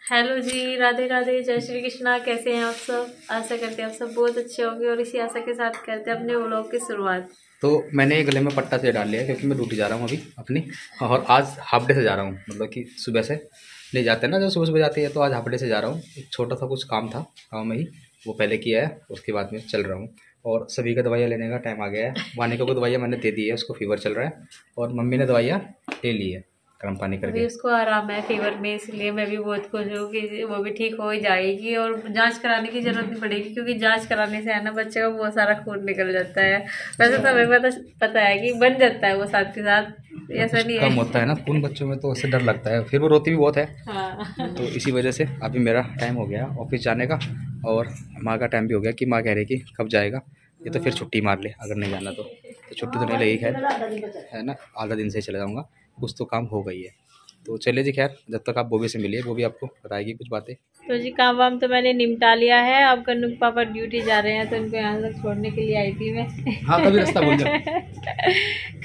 Hello जी, राधे राधे, जय श्री कृष्णा। कैसे हैं आप सब? आशा करते हैं आप सब बहुत अच्छे होंगे और इसी आशा के साथ करते हैं अपने व्लॉग की शुरुआत। तो मैंने गले में पट्टा से डाल लिया है क्योंकि मैं ड्यूटी जा रहा हूँ अभी अपनी। और आज हाफ डे से जा रहा हूँ, मतलब कि सुबह से ले जाते हैं ना, जो सुबह सुबह जाती है, तो आज हाफ डे से जा रहा हूँ। एक छोटा सा कुछ काम था गाँव में ही, वो पहले किया है, उसके बाद में चल रहा हूँ। और सभी का दवाइयाँ लेने का टाइम आ गया है। वानिका को दवाइयाँ मैंने दे दी है, उसको फीवर चल रहा है, और मम्मी ने दवाइयाँ ले ली है गर्म पानी अभी करके। उसको आराम है फीवर में, इसलिए मैं भी बहुत खुश हूँ कि वो भी ठीक हो ही जाएगी और जांच कराने की जरूरत नहीं पड़ेगी, क्योंकि जांच कराने से है ना बच्चे का बहुत सारा खून निकल जाता है। वैसे तो हमें पता है कि बन जाता है वो साथ के साथ, ऐसा नहीं कम है। होता है ना खून बच्चों में, तो उससे डर लगता है, फिर वो रोती भी बहुत है। हाँ। तो इसी वजह से अभी मेरा टाइम हो गया ऑफिस जाने का, और माँ का टाइम भी हो गया कि माँ कह रही कि कब जाएगा, ये तो फिर छुट्टी मार ले अगर नहीं जाना तो छुट्टी तो नहीं लगेगी, खैर है ना, आधा दिन से चले जाऊँगा, कुछ तो काम हो गई है। तो चलिए जी, खैर जब तक आप बॉबी से मिलिए, वो भी आपको बताएगी कुछ बातें। तो जी काम वाम तो मैंने निपटा लिया है। अब कन्नू के पापा ड्यूटी जा रहे हैं, तो उनको यहाँ तक छोड़ने के लिए आई थी मैं। हाँ, कभी रास्ता भूल जाओ।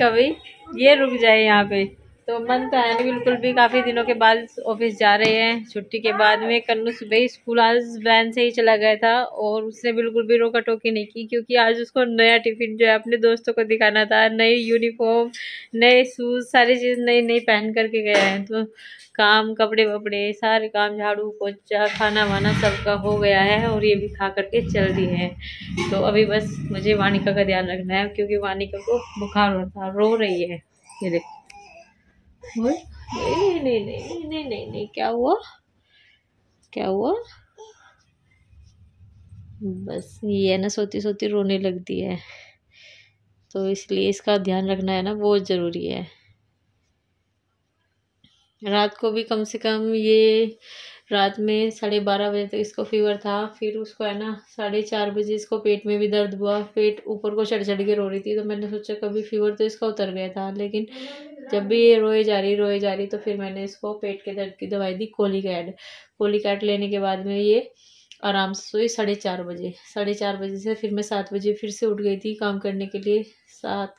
कभी ये रुक जाए यहाँ पे, तो मन तो है नहीं बिल्कुल भी। काफ़ी दिनों के बाद ऑफिस जा रहे हैं छुट्टी के बाद में। कन्नू सुबह ही स्कूल आज वैन से ही चला गया था और उसने बिल्कुल भी रोका टोकी नहीं की, क्योंकि आज उसको नया टिफिन जो है अपने दोस्तों को दिखाना था। नई यूनिफॉर्म, नए शूज, सारी चीज़ नई नई पहन करके गया है। तो काम, कपड़े वपड़े सारे काम, झाड़ू पोछा, खाना वाना सबका हो गया है और ये भी खा करके चल रही है। तो अभी बस मुझे वानिका का ध्यान रखना है, क्योंकि वानिका को बुखार हो रहा, रो रही है। ये देखो। नहीं नहीं नहीं नहीं नहीं नहीं, क्या हुआ? क्या हुआ? बस ये है ना, सोती सोती रोने लगती है, तो इसलिए इसका ध्यान रखना है ना, बहुत ज़रूरी है। रात को भी कम से कम ये रात में 12:30 बजे तक इसको फीवर था। फिर उसको है ना 4:30 बजे इसको पेट में भी दर्द हुआ, पेट ऊपर को चढ़ चढ़ के रो रही थी। तो मैंने सोचा कभी फीवर तो इसका उतर गया था, लेकिन जब भी ये रोए जा रही तो फिर मैंने इसको पेट के दर्द की दवाई दी, कोलिकैट लेने के बाद में ये आराम से सोई 4:30 बजे। 4:30 बजे से फिर मैं 7 बजे फिर से उठ गई थी काम करने के लिए। 7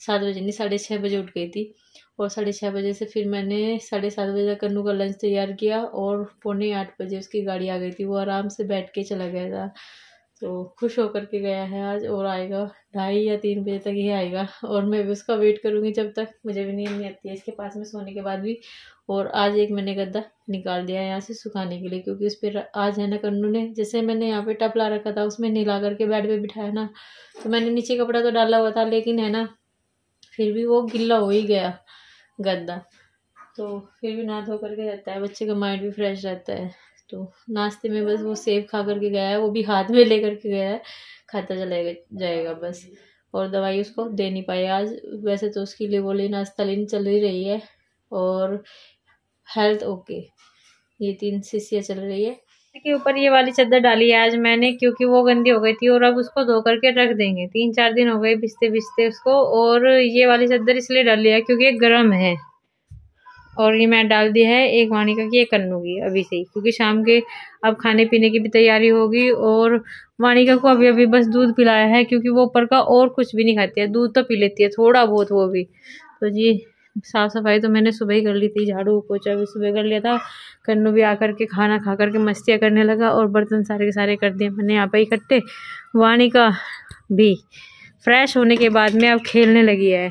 7 बजे नहीं, 6:30 बजे उठ गई थी। और 6:30 बजे से फिर मैंने 7:30 बजे तक कन्नू का लंच तैयार किया, और 7:45 उसकी गाड़ी आ गई थी। वो आराम से बैठ के चला गया था, तो खुश होकर के गया है आज, और आएगा 2:30 या 3 बजे तक ही आएगा। और मैं भी उसका वेट करूँगी जब तक, मुझे भी नींद नहीं आती है इसके पास में सोने के बाद भी। और आज एक मैंने गद्दा निकाल दिया है यहाँ से सुखाने के लिए, क्योंकि उस पर आज है ना कन्नू ने, जैसे मैंने यहाँ पे टप ला रखा था उसमें नीला करके बेड पे बिठाया ना, तो मैंने नीचे कपड़ा तो डाला हुआ था, लेकिन है ना फिर भी वो गिल्ला हो ही गया गद्दा। तो फिर भी नहा धो करके रहता है, बच्चे का माइंड भी फ्रेश रहता है। तो नाश्ते में बस वो सेब खा करके गया है, वो भी हाथ में ले करके गया है, खाता चला जाएगा बस। और दवाई उसको दे नहीं पाए आज। वैसे तो उसकी लेवोलिन नाश्तालीन चल ही रही है, और हेल्थ ओके, ये 3 शीशियाँ चल रही है। के ऊपर ये वाली चादर डाली है आज मैंने, क्योंकि वो गंदी हो गई थी, और अब उसको धो करके रख देंगे। 3 4 दिन हो गए भिजते भिजते उसको। और ये वाली चादर इसलिए डाली है क्योंकि गर्म है। और ये मैं डाल दी है एक वानिका की, एक कन्नू की अभी से ही, क्योंकि शाम के अब खाने पीने की भी तैयारी होगी। और वानिका को अभी अभी बस दूध पिलाया है, क्योंकि वो ऊपर का और कुछ भी नहीं खाती है, दूध तो पी लेती है थोड़ा बहुत वो भी। तो जी साफ सफाई तो मैंने सुबह ही कर ली थी, झाड़ू पोछा भी सुबह कर लिया था। कन्नू भी आकर के खाना खा करके मस्तियाँ करने लगा, और बर्तन सारे के सारे कर दिए मैंने यहाँ पे इकट्ठे। वानिका भी फ्रेश होने के बाद में अब खेलने लगी है।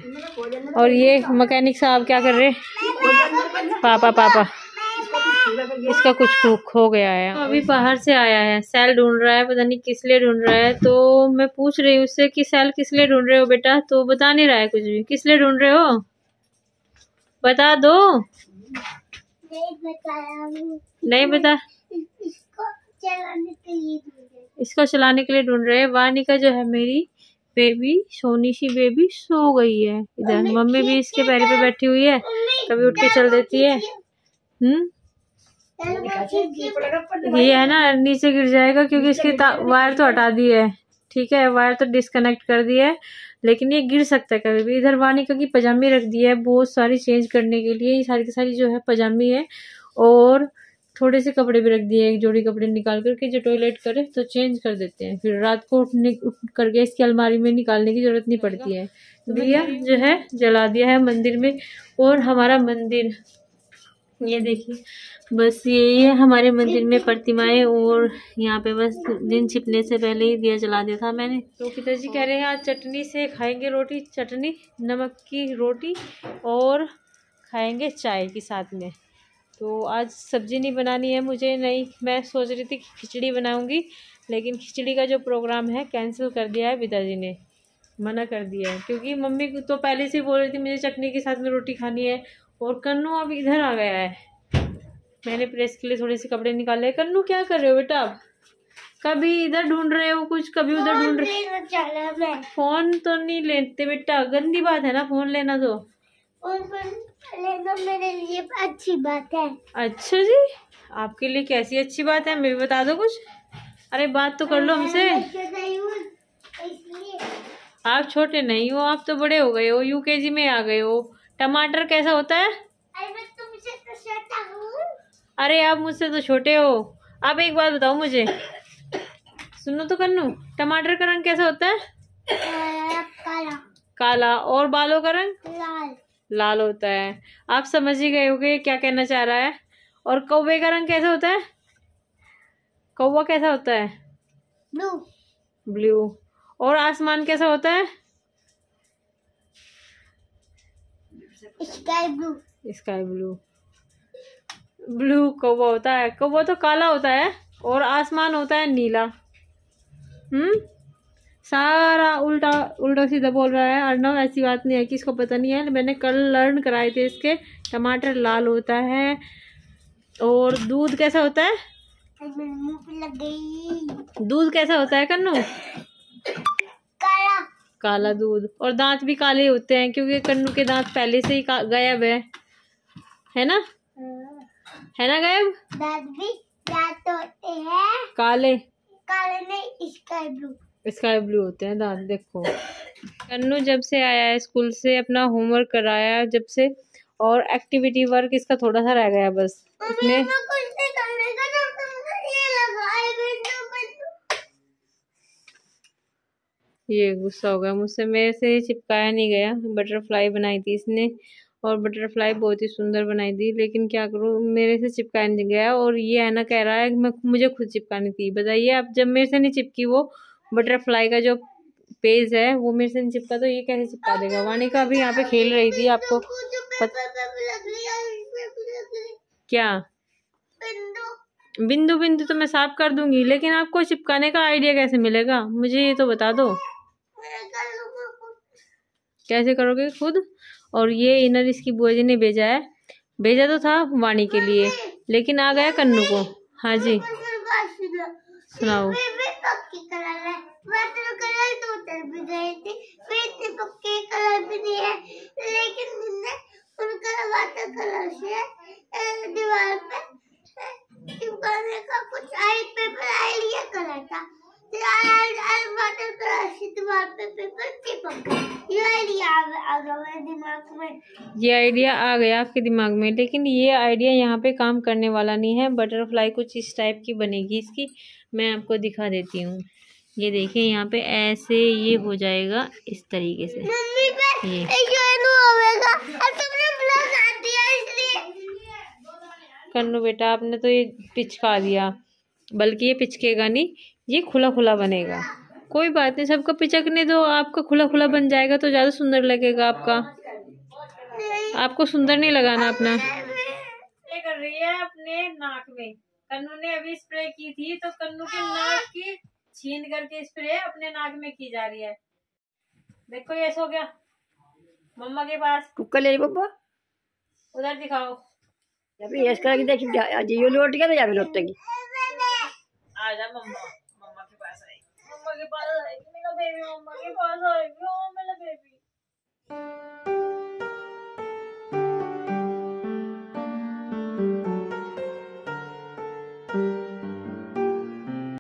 और ये मैकेनिक साहब क्या कर रहे? पापा इसका कुछ खो गया है, अभी बाहर से आया है, सेल ढूंढ रहा है, पता नहीं किस लिए ढूंढ रहा है। तो मैं पूछ रही हूँ उससे कि सेल किस लिए ढूंढ रहे हो बेटा, तो बता नहीं रहा है कुछ भी। किस लिए ढूंढ रहे हो बता दो। नहीं बता, इसको चलाने के लिए ढूंढ रहे हैं। वानिका जो है मेरी बेबी, सोनी सी बेबी सो गई है इधर, मम्मी भी इसके पैर पे बैठी हुई है, कभी उठ के चल देती है। ये है ना नीचे गिर जाएगा, क्योंकि इसकी वायर तो हटा दी है, ठीक है, वायर तो डिस्कनेक्ट कर दी है, लेकिन ये गिर सकता है कभी भी। इधर वानिका की पजामी रख दी है बहुत सारी चेंज करने के लिए, ये सारी की सारी जो है पजामी है, और थोड़े से कपड़े भी रख दिए, एक जोड़ी कपड़े निकाल करके, जो टॉयलेट करे तो चेंज कर देते हैं, फिर रात को उठ करके इसकी अलमारी में निकालने की जरूरत नहीं पड़ती है। दिया जो है जला दिया है मंदिर में। और हमारा मंदिर ये देखिए, बस यही है हमारे मंदिर में प्रतिमाएं, और यहाँ पे बस दिन छिपने से पहले ही दिया जला दिया था मैंने। तो पिताजी कह रहे हैं आज चटनी से खाएंगे रोटी, चटनी नमक की रोटी, और खाएंगे चाय के साथ में। तो आज सब्जी नहीं बनानी है मुझे, नहीं, मैं सोच रही थी खिचड़ी बनाऊंगी, लेकिन खिचड़ी का जो प्रोग्राम है कैंसिल कर दिया है पिताजी ने, मना कर दिया है, क्योंकि मम्मी तो पहले से बोल रही थी मुझे चटनी के साथ में रोटी खानी है। और कन्नू अब इधर आ गया है, मैंने प्रेस के लिए थोड़े से कपड़े निकाले। कन्नू क्या कर रहे हो बेटा आप? कभी इधर ढूंढ रहे हो कुछ, कभी उधर ढूंढ रहे हो। फोन तो नहीं लेते बेटा, गंदी बात है ना फोन लेना, तो लेना मेरे लिए अच्छी बात है। अच्छा जी, आपके लिए कैसी अच्छी बात है, मैं भी बता दो कुछ। अरे बात तो कर लो हमसे। आप छोटे नहीं हो, आप तो बड़े हो गए हो, यूकेजी में आ गए हो। टमाटर कैसा होता है? अरे आप मुझसे तो छोटे हो। आप एक बात बताओ मुझे, सुनो तो कन्नू, टमाटर का रंग कैसा होता है? काला। काला। और बालों का रंग? लाल। लाल होता है। आप समझ ही गए होगे क्या कहना चाह रहा है। और कौवे का रंग कैसा होता है? कौवा कैसा होता है? ब्लू। ब्लू। और आसमान कैसा होता है? Sky blue. Sky blue. Blue कौवा होता है, कौवा तो काला होता है, और आसमान होता है नीला। सारा उल्टा उल्टा सीधा बोल रहा है अर्णव, ऐसी बात नहीं है कि इसको पता नहीं है, मैंने कल लर्न कराए थे इसके। टमाटर लाल होता है। और दूध कैसा होता है? मुंह पे लग गई। दूध कैसा होता है कन्नू? काला। काला दूध। और दांत भी काले होते हैं, क्योंकि कन्नू के दांत पहले से ही गायब है ना? है ना गायब? दांत होते हैं काले। काले नहीं, स्काई ब्लू। स्काई ब्लू होते हैं दांत। देखो कन्नू जब से आया है स्कूल से, अपना होमवर्क कराया जब से, और एक्टिविटी वर्क इसका थोड़ा सा रह गया बस। इसने ये गुस्सा हो गया मुझसे, मेरे से चिपकाया नहीं गया। बटरफ्लाई बनाई थी इसने, और बटरफ्लाई बहुत ही सुंदर बनाई थी, लेकिन क्या करूँ मेरे से चिपकाया नहीं गया। और ये है ना कह रहा है कि मुझे खुद चिपकानी थी। बताइए आप, जब मेरे से नहीं चिपकी वो बटरफ्लाई का जो पेज है वो मेरे से नहीं चिपका, तो ये कैसे चिपका देगा। वानिका अभी यहाँ पे खेल रही थी, आपको क्या? बिंदु बिंदु तो मैं साफ कर दूंगी, लेकिन आपको चिपकाने का आइडिया कैसे मिलेगा मुझे, ये तो बता दो। कैसे करोगे खुद? और ये इनर इसकी बुआ जी ने भेजा है, भेजा तो था वाणी के लिए, लेकिन आ गया कन्नू को। हाँ जी सुनाओ। दीवार पे चिपकाने का कुछ पेपर आइडिया करा था, ये आइडिया आ गया मेरे दिमाग में। ये आइडिया आ गया आपके दिमाग में, लेकिन ये आइडिया यहाँ पे काम करने वाला नहीं है। बटरफ्लाई कुछ इस टाइप की बनेगी इसकी, मैं आपको दिखा देती हूँ। ये देखिए यहाँ पे ऐसे ये हो जाएगा इस तरीके से। मम्मी पे ये होगा, अब तुमने ब्लॉग आ दिया इसलिए। कन्नू बेटा आपने तो ये पिचका दिया, बल्कि ये पिचकेगा नहीं, ये खुला खुला बनेगा। कोई बात नहीं, सबको पिचकने दो, आपका खुला खुला बन जाएगा तो ज्यादा सुंदर लगेगा आपका। आपको सुंदर नहीं लगाना अपना। ये कर रही है अपने नाक में, कन्नू ने अभी स्प्रे की थी, तो कन्नू के नाक की छीन करके स्प्रे अपने नाक में की जा रही है। देखो ये सो गया मम्मा के पास। कुकर ले बब्बा, उधर दिखाओ। जब ये इसका की देख जियो लौट गया तो जा भी लौटेगी। आजा मम्मा, मम्मा के पास आएगी, मम्मा के पास आएगी, मेरा बेबी मम्मा के पास आएगी। ओ मेरा बेबी।